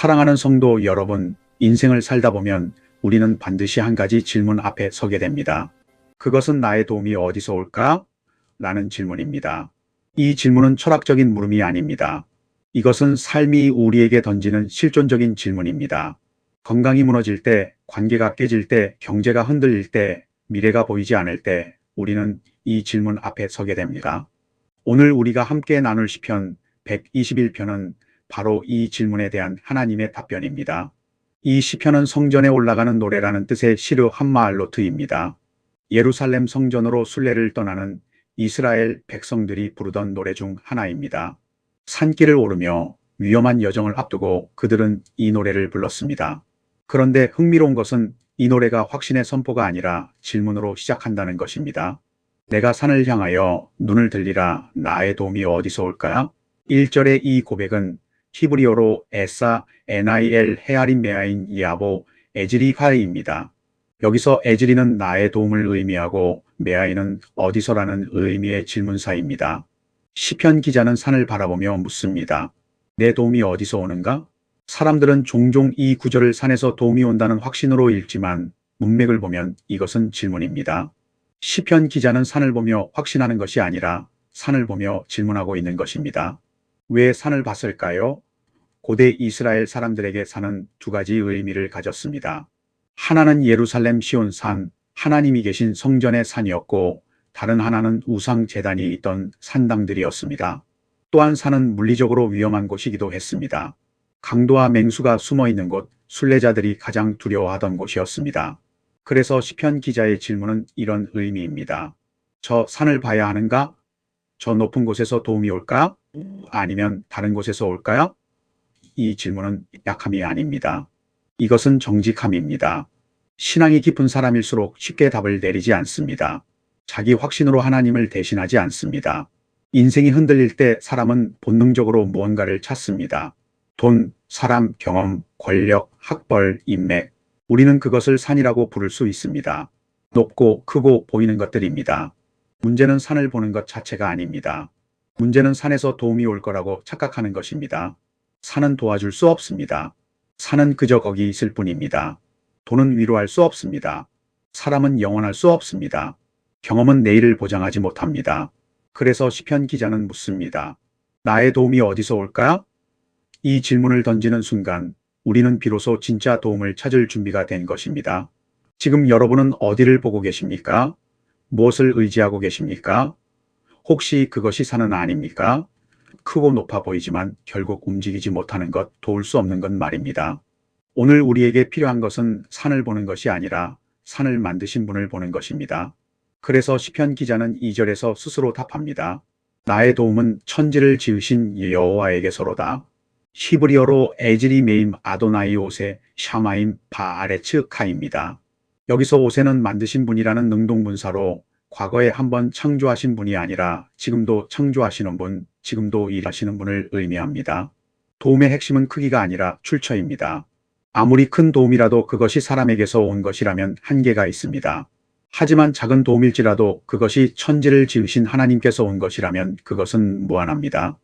사랑하는 성도 여러분, 인생을 살다 보면 우리는 반드시 한 가지 질문 앞에 서게 됩니다. 그것은 나의 도움이 어디서 올까? 라는 질문입니다. 이 질문은 철학적인 물음이 아닙니다. 이것은 삶이 우리에게 던지는 실존적인 질문입니다. 건강이 무너질 때, 관계가 깨질 때, 경제가 흔들릴 때, 미래가 보이지 않을 때 우리는 이 질문 앞에 서게 됩니다. 오늘 우리가 함께 나눌 시편 121편은 바로 이 질문에 대한 하나님의 답변입니다. 이 시편은 성전에 올라가는 노래라는 뜻의 시르 한마알로트입니다. 예루살렘 성전으로 순례를 떠나는 이스라엘 백성들이 부르던 노래 중 하나입니다. 산길을 오르며 위험한 여정을 앞두고 그들은 이 노래를 불렀습니다. 그런데 흥미로운 것은 이 노래가 확신의 선포가 아니라 질문으로 시작한다는 것입니다. 내가 산을 향하여 눈을 들리라. 나의 도움이 어디서 올까? 1절의 이 고백은 히브리어로 에사, NIL, 헤아린 메아인, 야보, 에즈리하이입니다. 여기서 에즈리는 나의 도움을 의미하고 메아인은 어디서라는 의미의 질문사입니다. 시편 기자는 산을 바라보며 묻습니다. 내 도움이 어디서 오는가? 사람들은 종종 이 구절을 산에서 도움이 온다는 확신으로 읽지만 문맥을 보면 이것은 질문입니다. 시편 기자는 산을 보며 확신하는 것이 아니라 산을 보며 질문하고 있는 것입니다. 왜 산을 봤을까요? 고대 이스라엘 사람들에게 산은 두 가지 의미를 가졌습니다. 하나는 예루살렘 시온 산, 하나님이 계신 성전의 산이었고 다른 하나는 우상 제단이 있던 산당들이었습니다. 또한 산은 물리적으로 위험한 곳이기도 했습니다. 강도와 맹수가 숨어 있는 곳, 순례자들이 가장 두려워하던 곳이었습니다. 그래서 시편 기자의 질문은 이런 의미입니다. 저 산을 봐야 하는가? 저 높은 곳에서 도움이 올까? 아니면 다른 곳에서 올까요? 이 질문은 약함이 아닙니다. 이것은 정직함입니다. 신앙이 깊은 사람일수록 쉽게 답을 내리지 않습니다. 자기 확신으로 하나님을 대신하지 않습니다. 인생이 흔들릴 때 사람은 본능적으로 무언가를 찾습니다. 돈, 사람, 경험, 권력, 학벌, 인맥. 우리는 그것을 산이라고 부를 수 있습니다. 높고 크고 보이는 것들입니다. 문제는 산을 보는 것 자체가 아닙니다. 문제는 산에서 도움이 올 거라고 착각하는 것입니다. 산은 도와줄 수 없습니다. 산은 그저 거기 있을 뿐입니다. 돈은 위로할 수 없습니다. 사람은 영원할 수 없습니다. 경험은 내일을 보장하지 못합니다. 그래서 시편 기자는 묻습니다. 나의 도움이 어디서 올까? 이 질문을 던지는 순간 우리는 비로소 진짜 도움을 찾을 준비가 된 것입니다. 지금 여러분은 어디를 보고 계십니까? 무엇을 의지하고 계십니까? 혹시 그것이 산은 아닙니까? 크고 높아 보이지만 결국 움직이지 못하는 것, 도울 수 없는 것 말입니다. 오늘 우리에게 필요한 것은 산을 보는 것이 아니라 산을 만드신 분을 보는 것입니다. 그래서 시편 기자는 2절에서 스스로 답합니다. 나의 도움은 천지를 지으신 여호와에게서로다. 히브리어로 에즈리 메임 아도나이 오세 샤마임 바아레츠 카입니다. 여기서 오세는 만드신 분이라는 능동분사로 과거에 한번 창조하신 분이 아니라 지금도 창조하시는 분, 지금도 일하시는 분을 의미합니다. 도움의 핵심은 크기가 아니라 출처입니다. 아무리 큰 도움이라도 그것이 사람에게서 온 것이라면 한계가 있습니다. 하지만 작은 도움일지라도 그것이 천지를 지으신 하나님께서 온 것이라면 그것은 무한합니다.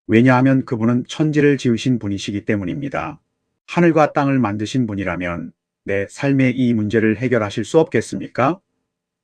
왜냐하면 그분은 천지를 지으신 분이시기 때문입니다. 하늘과 땅을 만드신 분이라면 내 삶의 이 문제를 해결하실 수 없겠습니까?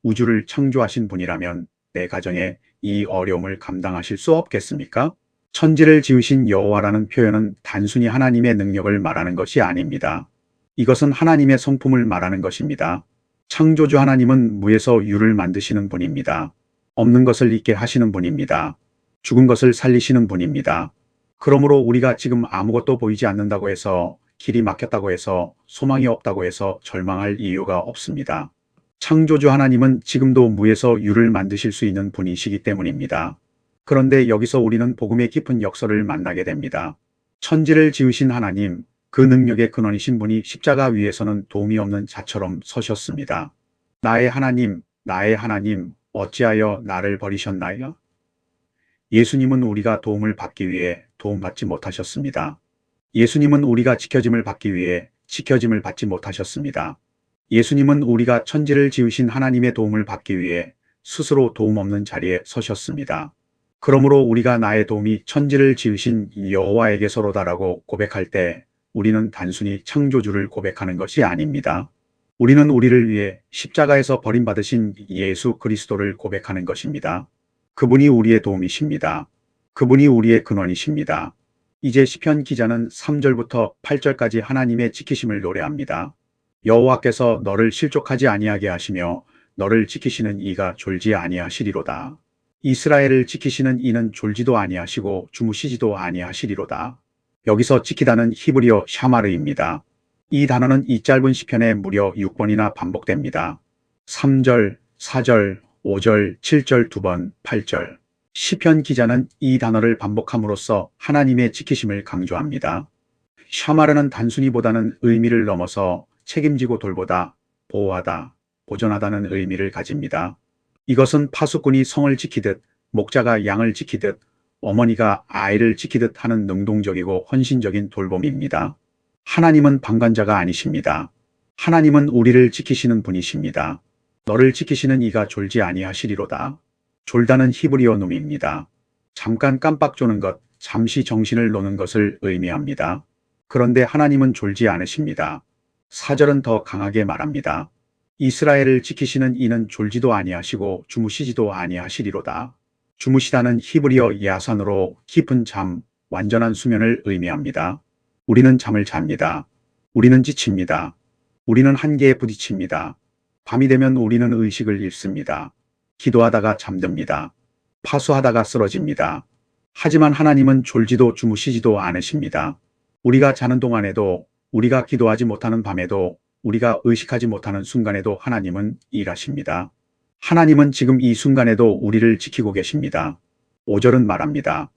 우주를 창조하신 분이라면 내 가정에 이 어려움을 감당하실 수 없겠습니까? 천지를 지으신 여호와라는 표현은 단순히 하나님의 능력을 말하는 것이 아닙니다. 이것은 하나님의 성품을 말하는 것입니다. 창조주 하나님은 무에서 유를 만드시는 분입니다. 없는 것을 있게 하시는 분입니다. 죽은 것을 살리시는 분입니다. 그러므로 우리가 지금 아무것도 보이지 않는다고 해서, 길이 막혔다고 해서, 소망이 없다고 해서 절망할 이유가 없습니다. 창조주 하나님은 지금도 무에서 유를 만드실 수 있는 분이시기 때문입니다. 그런데 여기서 우리는 복음의 깊은 역설을 만나게 됩니다. 천지를 지으신 하나님, 그 능력의 근원이신 분이 십자가 위에서는 도움이 없는 자처럼 서셨습니다. 나의 하나님, 어찌하여 나를 버리셨나요? 예수님은 우리가 도움을 받기 위해 도움받지 못하셨습니다. 예수님은 우리가 지켜짐을 받기 위해 지켜짐을 받지 못하셨습니다. 예수님은 우리가 천지를 지으신 하나님의 도움을 받기 위해 스스로 도움 없는 자리에 서셨습니다. 그러므로 우리가 나의 도움이 천지를 지으신 여호와에게서로다라고 고백할 때 우리는 단순히 창조주를 고백하는 것이 아닙니다. 우리는 우리를 위해 십자가에서 버림받으신 예수 그리스도를 고백하는 것입니다. 그분이 우리의 도움이십니다. 그분이 우리의 근원이십니다. 이제 시편 기자는 3절부터 8절까지 하나님의 지키심을 노래합니다. 여호와께서 너를 실족하지 아니하게 하시며 너를 지키시는 이가 졸지 아니하시리로다. 이스라엘을 지키시는 이는 졸지도 아니하시고 주무시지도 아니하시리로다. 여기서 지키다는 히브리어 샤마르입니다. 이 단어는 이 짧은 시편에 무려 6번이나 반복됩니다. 3절, 4절, 5절, 7절 2번, 8절. 시편 기자는 이 단어를 반복함으로써 하나님의 지키심을 강조합니다. 샤마르는 단순히보다는 의미를 넘어서 책임지고 돌보다, 보호하다, 보존하다는 의미를 가집니다. 이것은 파수꾼이 성을 지키듯, 목자가 양을 지키듯, 어머니가 아이를 지키듯 하는 능동적이고 헌신적인 돌봄입니다. 하나님은 방관자가 아니십니다. 하나님은 우리를 지키시는 분이십니다. 너를 지키시는 이가 졸지 아니하시리로다. 졸다는 히브리어 놈입니다. 잠깐 깜빡 조는 것, 잠시 정신을 놓는 것을 의미합니다. 그런데 하나님은 졸지 않으십니다. 4절은 더 강하게 말합니다. 이스라엘을 지키시는 이는 졸지도 아니하시고 주무시지도 아니하시리로다. 주무시다는 히브리어 야산으로 깊은 잠, 완전한 수면을 의미합니다. 우리는 잠을 잡니다. 우리는 지칩니다. 우리는 한계에 부딪힙니다. 밤이 되면 우리는 의식을 잃습니다. 기도하다가 잠듭니다. 파수하다가 쓰러집니다. 하지만 하나님은 졸지도 주무시지도 않으십니다. 우리가 자는 동안에도, 우리가 기도하지 못하는 밤에도, 우리가 의식하지 못하는 순간에도 하나님은 일하십니다. 하나님은 지금 이 순간에도 우리를 지키고 계십니다. 5절은 말합니다.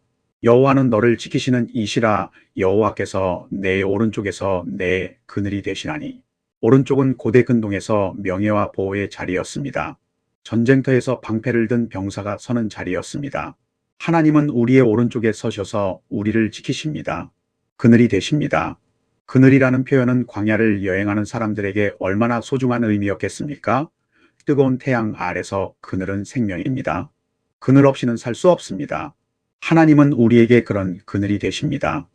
여호와는 너를 지키시는 이시라. 여호와께서 내 오른쪽에서 내 그늘이 되시나니. 오른쪽은 고대 근동에서 명예와 보호의 자리였습니다. 전쟁터에서 방패를 든 병사가 서는 자리였습니다. 하나님은 우리의 오른쪽에 서셔서 우리를 지키십니다. 그늘이 되십니다. 그늘이라는 표현은 광야를 여행하는 사람들에게 얼마나 소중한 의미였겠습니까? 뜨거운 태양 아래서 그늘은 생명입니다. 그늘 없이는 살 수 없습니다. 하나님은 우리에게 그런 그늘이 되십니다.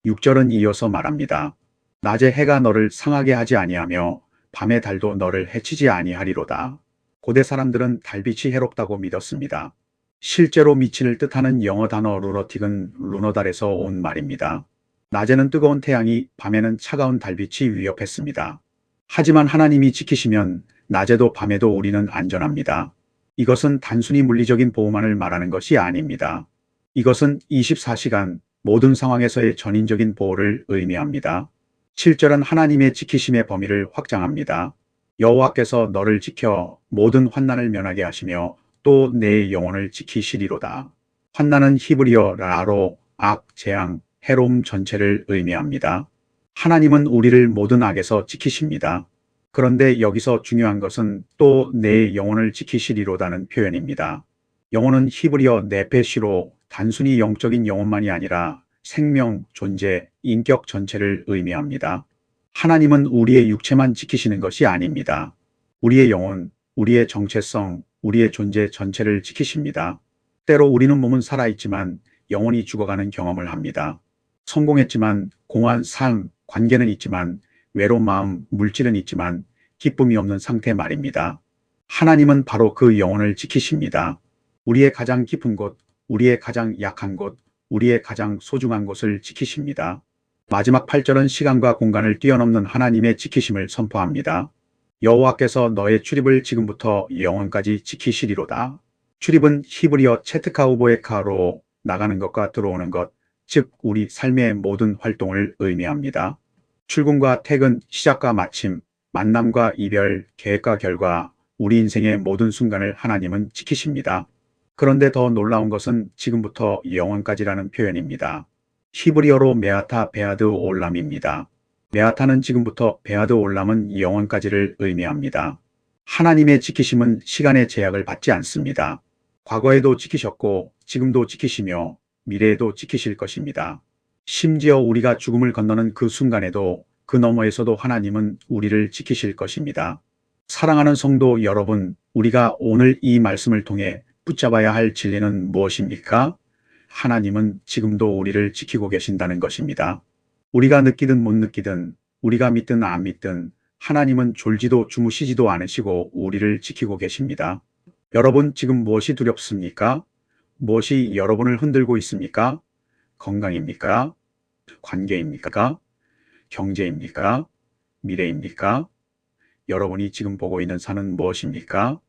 6절은 이어서 말합니다. 낮에 해가 너를 상하게 하지 아니하며 밤의 달도 너를 해치지 아니하리로다. 고대 사람들은 달빛이 해롭다고 믿었습니다. 실제로 미친을 뜻하는 영어 단어 루너틱은 루너달에서 온 말입니다. 낮에는 뜨거운 태양이, 밤에는 차가운 달빛이 위협했습니다. 하지만 하나님이 지키시면 낮에도 밤에도 우리는 안전합니다. 이것은 단순히 물리적인 보호만을 말하는 것이 아닙니다. 이것은 24시간 모든 상황에서의 전인적인 보호를 의미합니다. 7절은 하나님의 지키심의 범위를 확장합니다. 여호와께서 너를 지켜 모든 환난을 면하게 하시며 또 내 영혼을 지키시리로다. 환난은 히브리어 라로, 악, 재앙, 해로움 전체를 의미합니다. 하나님은 우리를 모든 악에서 지키십니다. 그런데 여기서 중요한 것은 또 내 영혼을 지키시리로다는 표현입니다. 영혼은 히브리어 네페시로 단순히 영적인 영혼만이 아니라 생명, 존재, 인격 전체를 의미합니다. 하나님은 우리의 육체만 지키시는 것이 아닙니다. 우리의 영혼, 우리의 정체성, 우리의 존재 전체를 지키십니다. 때로 우리는 몸은 살아있지만 영혼이 죽어가는 경험을 합니다. 성공했지만 공허한 삶, 관계는 있지만 외로운 마음, 물질은 있지만 기쁨이 없는 상태 말입니다. 하나님은 바로 그 영혼을 지키십니다. 우리의 가장 깊은 곳, 우리의 가장 약한 곳, 우리의 가장 소중한 곳을 지키십니다. 마지막 8절은 시간과 공간을 뛰어넘는 하나님의 지키심을 선포합니다. 여호와께서 너의 출입을 지금부터 영원까지 지키시리로다. 출입은 히브리어 체트카우보에카로 나가는 것과 들어오는 것, 즉 우리 삶의 모든 활동을 의미합니다. 출근과 퇴근, 시작과 마침, 만남과 이별, 계획과 결과, 우리 인생의 모든 순간을 하나님은 지키십니다. 그런데 더 놀라운 것은 지금부터 영원까지라는 표현입니다. 히브리어로 메아타 베아드 올람입니다. 메아타는 지금부터, 베아드 올람은 영원까지를 의미합니다. 하나님의 지키심은 시간의 제약을 받지 않습니다. 과거에도 지키셨고 지금도 지키시며 미래에도 지키실 것입니다. 심지어 우리가 죽음을 건너는 그 순간에도 그 너머에서도 하나님은 우리를 지키실 것입니다. 사랑하는 성도 여러분, 우리가 오늘 이 말씀을 통해 붙잡아야 할 진리는 무엇입니까? 하나님은 지금도 우리를 지키고 계신다는 것입니다. 우리가 느끼든 못 느끼든, 우리가 믿든 안 믿든 하나님은 졸지도 주무시지도 않으시고 우리를 지키고 계십니다. 여러분, 지금 무엇이 두렵습니까? 무엇이 여러분을 흔들고 있습니까? 건강입니까? 관계입니까? 경제입니까? 미래입니까? 여러분이 지금 보고 있는 산은 무엇입니까?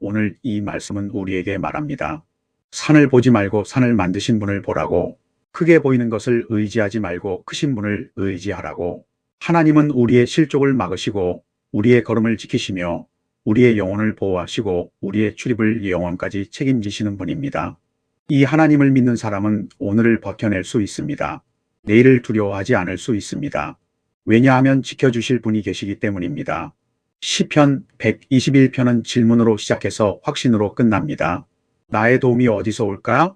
오늘 이 말씀은 우리에게 말합니다. 산을 보지 말고 산을 만드신 분을 보라고, 크게 보이는 것을 의지하지 말고 크신 분을 의지하라고. 하나님은 우리의 실족을 막으시고 우리의 걸음을 지키시며 우리의 영혼을 보호하시고 우리의 출입을 영원까지 책임지시는 분입니다. 이 하나님을 믿는 사람은 오늘을 버텨낼 수 있습니다. 내일을 두려워하지 않을 수 있습니다. 왜냐하면 지켜주실 분이 계시기 때문입니다. 시편 121편은 질문으로 시작해서 확신으로 끝납니다. 나의 도움이 어디서 올까?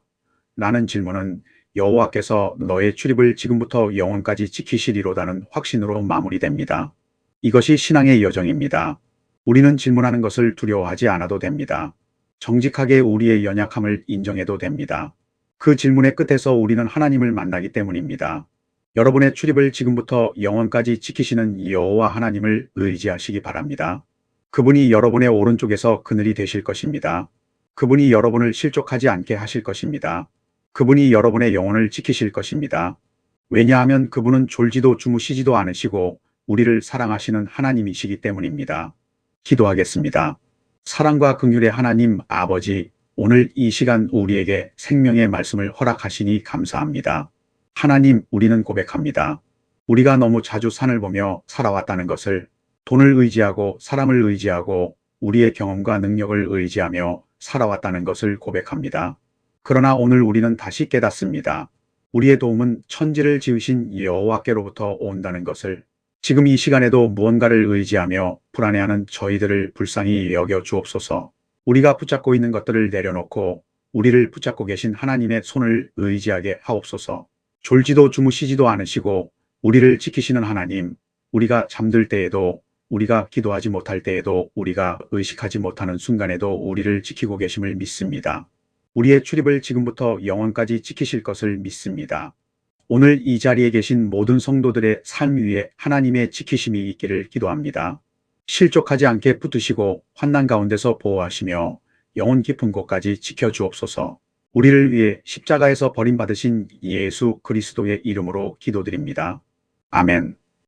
라는 질문은 여호와께서 너의 출입을 지금부터 영원까지 지키시리로다는 확신으로 마무리됩니다. 이것이 신앙의 여정입니다. 우리는 질문하는 것을 두려워하지 않아도 됩니다. 정직하게 우리의 연약함을 인정해도 됩니다. 그 질문의 끝에서 우리는 하나님을 만나기 때문입니다. 여러분의 출입을 지금부터 영원까지 지키시는 여호와 하나님을 의지하시기 바랍니다. 그분이 여러분의 오른쪽에서 그늘이 되실 것입니다. 그분이 여러분을 실족하지 않게 하실 것입니다. 그분이 여러분의 영혼을 지키실 것입니다. 왜냐하면 그분은 졸지도 주무시지도 않으시고 우리를 사랑하시는 하나님이시기 때문입니다. 기도하겠습니다. 사랑과 긍휼의 하나님 아버지, 오늘 이 시간 우리에게 생명의 말씀을 허락하시니 감사합니다. 하나님, 우리는 고백합니다. 우리가 너무 자주 산을 보며 살아왔다는 것을, 돈을 의지하고 사람을 의지하고 우리의 경험과 능력을 의지하며 살아왔다는 것을 고백합니다. 그러나 오늘 우리는 다시 깨닫습니다. 우리의 도움은 천지를 지으신 여호와께로부터 온다는 것을. 지금 이 시간에도 무언가를 의지하며 불안해하는 저희들을 불쌍히 여겨 주옵소서. 우리가 붙잡고 있는 것들을 내려놓고 우리를 붙잡고 계신 하나님의 손을 의지하게 하옵소서. 졸지도 주무시지도 않으시고 우리를 지키시는 하나님, 우리가 잠들 때에도, 우리가 기도하지 못할 때에도, 우리가 의식하지 못하는 순간에도 우리를 지키고 계심을 믿습니다. 우리의 출입을 지금부터 영원까지 지키실 것을 믿습니다. 오늘 이 자리에 계신 모든 성도들의 삶 위에 하나님의 지키심이 있기를 기도합니다. 실족하지 않게 붙드시고 환난 가운데서 보호하시며 영혼 깊은 곳까지 지켜주옵소서. 우리를 위해 십자가에서 버림받으신 예수 그리스도의 이름으로 기도드립니다. 아멘.